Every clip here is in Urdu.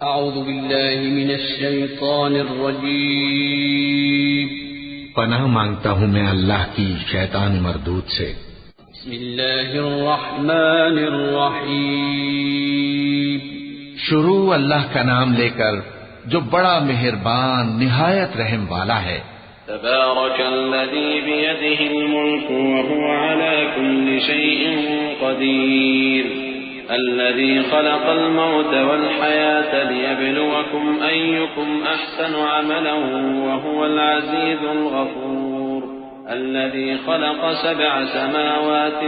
اعوذ باللہ من الشیطان الرجیم پناہ مانگتا ہوں میں اللہ کی شیطان مردود سے۔ بسم اللہ الرحمن الرحیم شروع اللہ کا نام لے کر جو بڑا مہربان نہایت رحم والا ہے۔ تبارك الذي بيده الملك وهو على كل شيء قدير الذي خلق الموت والحياة ليبلوكم أيكم أحسن عملا وهو العزيز الغفور الذي خلق 7 سماوات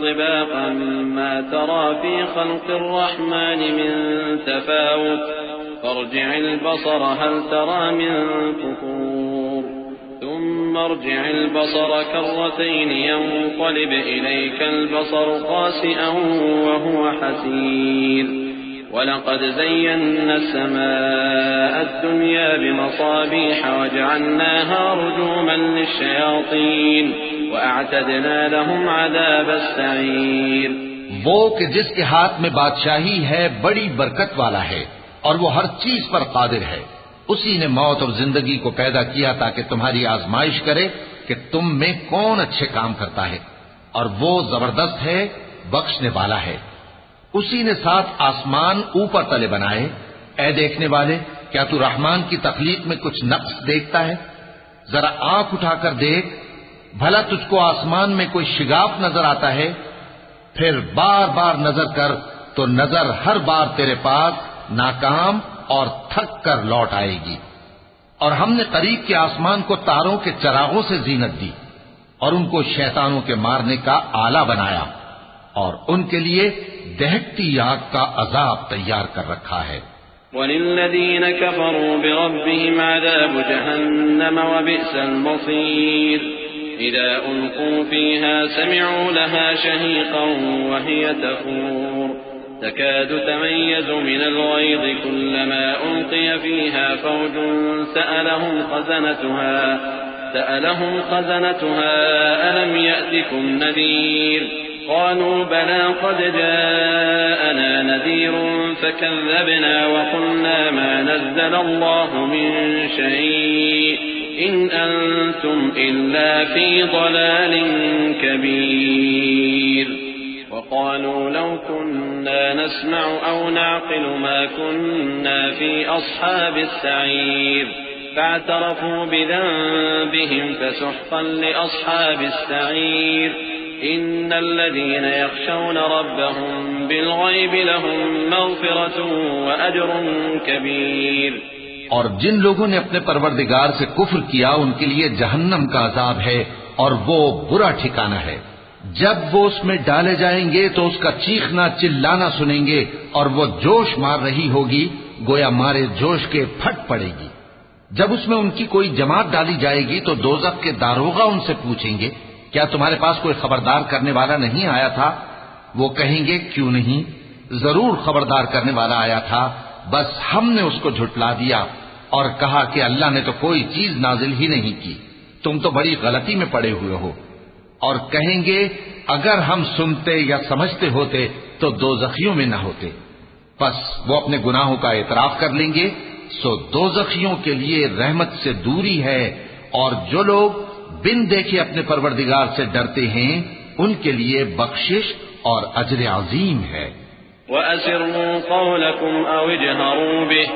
طباقا ما ترى في خلق الرحمن من تفاوت فارجع البصر هل ترى من فطور ثم ارجع البصر كرتين ينقلب إليك البصر خاسئا وهو حسير ولقد زينا السماء الدنيا بمصابيح وجعلناها رجوما للشياطين وأعتدنا لهم عذاب السعير۔ وہ کہ جس کے ہاتھ میں بادشاہی ہے بڑی برکت والا ہے اور وہ ہر چیز پر قادر ہے۔ اسی نے موت اور زندگی کو پیدا کیا تاکہ تمہاری آزمائش کرے کہ تم میں کون اچھے کام کرتا ہے، اور وہ زبردست ہے، بخشنے والا ہے۔ اسی نے 7 آسمان اوپر تلے بنائے۔ اے دیکھنے والے، کیا تو رحمان کی تخلیق میں کچھ نقص دیکھتا ہے؟ ذرا آنکھ اٹھا کر دیکھ، بھلا تجھ کو آسمان میں کوئی شگاف نظر آتا ہے؟ پھر بار بار نظر کر تو نظر ہر بار تیرے پاس ناکام اور تھک کر لوٹ آئے گی۔ اور ہم نے قریب کے آسمان کو تاروں کے چراغوں سے زینت دی اور ان کو شیطانوں کے مارنے کا آلہ بنایا، اور ان کے لیے دہکتی آگ کا عذاب تیار کر رکھا ہے۔ وَلِلَّذِينَ كَفَرُوا بِرَبِّهِمْ عَذَابُ جَهَنَّمَ وَبِئْسَ الْمَصِيرُ إِذَا أُلْقُوا فِيهَا سَمِعُوا لَهَا شَهِيقًا وَهِيَ تَفُورُ تكاد تميز من الغيظ كلما ألقي فيها فوج سألهم خزنتها ألم يأتكم نذير قالوا بلى قد جاءنا نذير فكذبنا وقلنا ما نزل الله من شيء إن أنتم إلا في ضلال كبير وقالوا لو كنا نسمع أو نعقل ما كنا في أصحاب السعير فاعترفوا بذنبهم فسحقا لأصحاب السعير إن الذين يخشون ربهم بالغيب لهم مغفرة وأجر كبير۔ اور جن لوگوں نے اپنے پروردگار سے کفر کیا ان کے لیے جہنم کا عذاب ہے اور وہ برا ٹھکانہ ہے۔ جب وہ اس میں ڈالے جائیں گے تو اس کا چیخنا چلانا سنیں گے اور وہ جوش مار رہی ہوگی گویا مارے جوش کے پھٹ پڑے گی۔ جب اس میں ان کی کوئی جماعت ڈالی جائے گی تو دوزخ کے داروغہ ان سے پوچھیں گے کیا تمہارے پاس کوئی خبردار کرنے والا نہیں آیا تھا؟ وہ کہیں گے کیوں نہیں، ضرور خبردار کرنے والا آیا تھا، بس ہم نے اس کو جھٹلا دیا اور کہا کہ اللہ نے تو کوئی چیز نازل ہی نہیں کی، تم تو بڑی غلطی میں پڑے ہوئے ہو۔ اور کہیں گے اگر ہم سنتے یا سمجھتے ہوتے تو دوزخیوں میں نہ ہوتے۔ پس وہ اپنے گناہوں کا اعتراف کر لیں گے، سو دوزخیوں کے لیے رحمت سے دوری ہے، اور جو لوگ بن دیکھے اپنے پروردگار سے ڈرتے ہیں ان کے لیے بخشش اور اجر عظیم ہے۔ وَأَسِرُّوا قَوْلَكُمْ أَوْ اجْهَرُوا بِهِ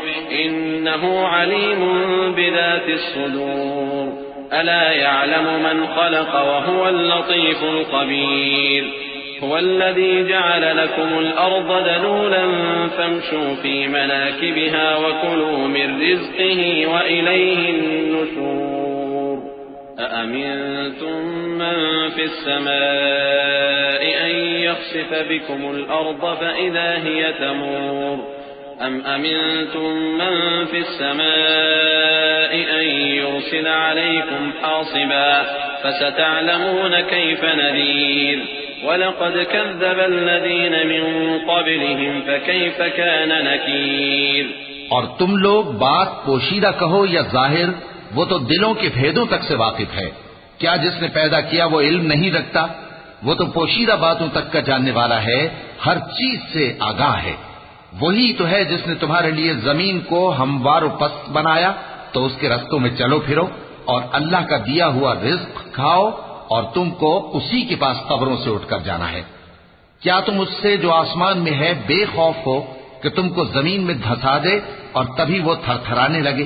إِنَّهُ عَلِيمٌ بِذَاتِ الصُّدُورِ ألا يعلم من خلق وهو اللطيف الخبير هو الذي جعل لكم الأرض ذلولا فامشوا في مناكبها وكلوا من رزقه وإليه النشور أأمنتم من في السماء أن يخسف بكم الأرض فإذا هي تمور أم أمنتم من في السماء أن يرسل عليكم حاصبا فستعلمون كيف نذير وَلَقَدْ كَذَّبَ الَّذِينَ مِن قَبْلِهِمْ فَكَيْفَ كَانَ نَكِيرِ۔ اور تم لوگ بات پوشیدہ کہو یا ظاہر، وہ تو دلوں کے بھیدوں تک سے واقف ہے۔ کیا جس نے پیدا کیا وہ علم نہیں رکھتا؟ وہ تو پوشیدہ باتوں تک کا جاننے والا ہے، ہر چیز سے آگاہ ہے۔ وہی تو ہے جس نے تمہارے لیے زمین کو ہموار و پست بنایا، تو اس کے رستوں میں چلو پھرو اور اللہ کا دیا ہوا رزق کھاؤ، اور تم کو اسی کے پاس قبروں سے اٹھ کر جانا ہے۔ کیا تم اس سے جو آسمان میں ہے بے خوف ہو کہ تم کو زمین میں دھسا دے اور تبھی وہ تھر تھرانے لگے؟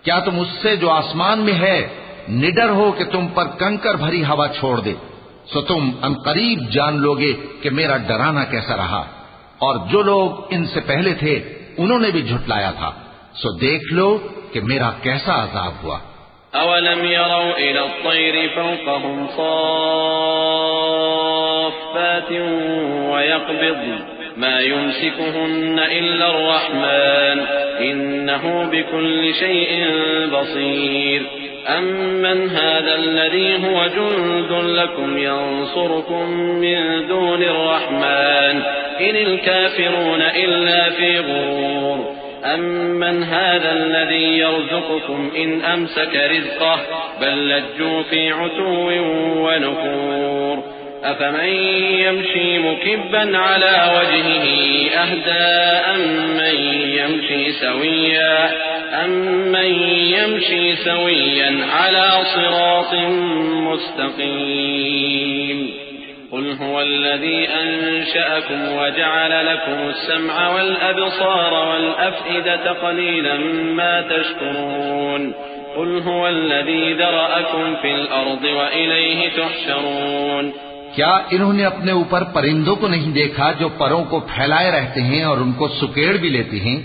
کیا تم اس سے جو آسمان میں ہے نڈر ہو کہ تم پر کنکر بھری ہوا چھوڑ دے؟ سو تم عنقریب جان لوگے کہ میرا ڈرانا کیسا رہا، اور جو لوگ ان سے پہلے تھے انہوں نے بھی جھٹلایا تھا، سو دیکھ لو کہ میرا کیسا عذاب ہوا۔ أولم يروا إلى الطير فوقهم صافات ويقبضن ما يمسكهن إلا الرحمن إنه بكل شيء بصير أمن هذا الذي هو جند لكم ينصركم من دون الرحمن إن الكافرون إلا في غرور أمن هذا الذي يرزقكم إن أمسك رزقه بل لجوا في عتو ونفور أفمن يمشي مكبا على وجهه أهدى أمن يمشي سويا على صراط مستقيم قل هو الذي أنشأكم وجعل لكم السمع والأبصار والأفئدة قليلا ما تشكرون قل هو الذي ذرأكم في الأرض وإليه تحشرون۔ کیا انہوں نے اپنے اوپر پرندوں کو نہیں دیکھا جو پروں کو پھیلائے رہتے ہیں اور ان کو سکیڑ بھی لیتے ہیں؟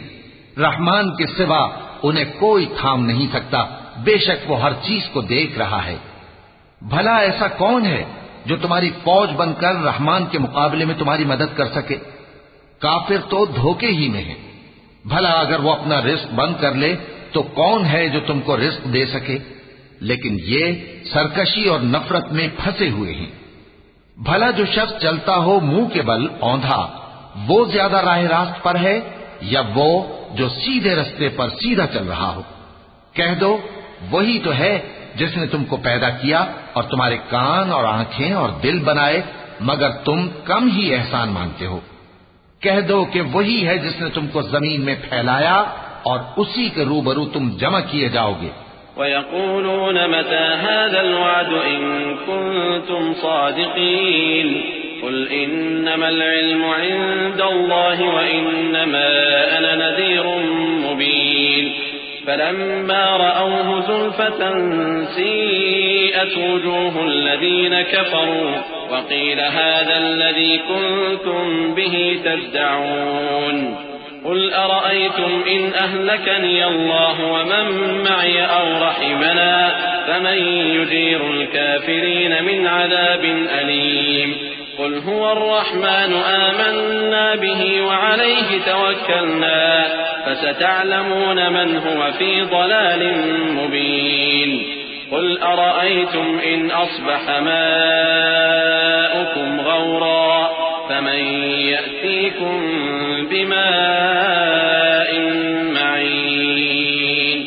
رحمان کے سوا انہیں کوئی تھام نہیں سکتا، بے شک وہ ہر چیز کو دیکھ رہا ہے۔ بھلا ایسا کون ہے جو تمہاری فوج بن کر رحمان کے مقابلے میں تمہاری مدد کر سکے؟ کافر تو دھوکے ہی میں ہے۔ بھلا اگر وہ اپنا رزق بند کر لے تو کون ہے جو تم کو رزق دے سکے؟ لیکن یہ سرکشی اور نفرت میں پھنسے ہوئے ہیں۔ بھلا جو شخص چلتا ہو منہ کے بل اوندھا، وہ زیادہ راہ راست پر ہے یا وہ جو سیدھے رستے پر سیدھا چل رہا ہو؟ کہہ دو وہی تو ہے جس نے تم کو پیدا کیا اور تمہارے کان اور آنکھیں اور دل بنائے، مگر تم کم ہی احسان مانتے ہو۔ کہہ دو کہ وہی ہے جس نے تم کو زمین میں پھیلایا اور اسی کے روبرو تم جمع کیے جاؤ گے۔ وَيَقُولُونَ مَتَى هَذَا الْوَعْدُ إِن كُنتُمْ صَادِقِينَ قُلْ إِنَّمَا الْعِلْمُ عِندَ اللَّهِ وَإِنَّمَا أَنَا نَذِيرٌ مُبِينٌ فَلَمَّا رَأَوْهُ زُلْفَةً سِيئَتْ وُجُوهُ الَّذِينَ كَفَرُوا وَقِيلَ هَذَا الَّذِي كُنتُمْ بِهِ تَدَّعُونَ قل أرأيتم إن أهلكني الله ومن معي أو رحمنا فمن يجير الكافرين من عذاب أليم قل هو الرحمن آمنا به وعليه توكلنا فستعلمون من هو في ضلال مبين قل أرأيتم إن أصبح ماؤكم غورا فمن يأتيكم بماء معين۔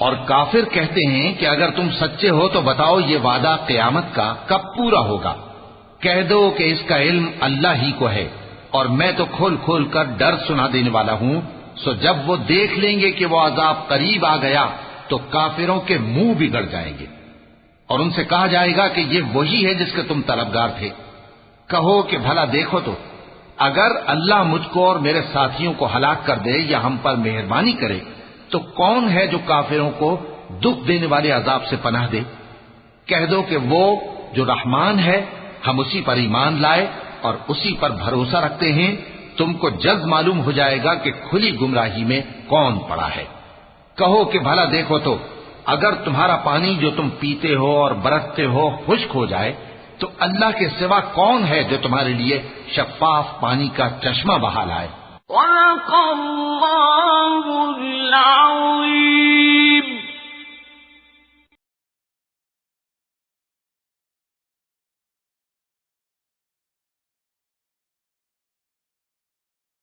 اور کافر کہتے ہیں کہ اگر تم سچے ہو تو بتاؤ یہ وعدہ قیامت کا کب پورا ہوگا؟ کہہ دو کہ اس کا علم اللہ ہی کو ہے، اور میں تو کھول کھول کر ڈر سنا دینے والا ہوں۔ سو جب وہ دیکھ لیں گے کہ وہ عذاب قریب آ گیا تو کافروں کے منہ بگڑ جائیں گے، اور ان سے کہا جائے گا کہ یہ وہی ہے جس کے تم طلبگار تھے۔ کہو کہ بھلا دیکھو تو اگر اللہ مجھ کو اور میرے ساتھیوں کو ہلاک کر دے یا ہم پر مہربانی کرے تو کون ہے جو کافروں کو دکھ دینے والے عذاب سے پناہ دے؟ کہہ دو کہ وہ جو رحمان ہے، ہم اسی پر ایمان لائے اور اسی پر بھروسہ رکھتے ہیں۔ تم کو جلد معلوم ہو جائے گا کہ کھلی گمراہی میں کون پڑا ہے۔ کہو کہ بھلا دیکھو تو اگر تمہارا پانی جو تم پیتے ہو اور برتتے ہو خشک ہو جائے تو اللہ کے سوا کون ہے جو تمہارے لیے شفاف پانی کا چشمہ بہا لائے؟ صدق اللہ العظیم۔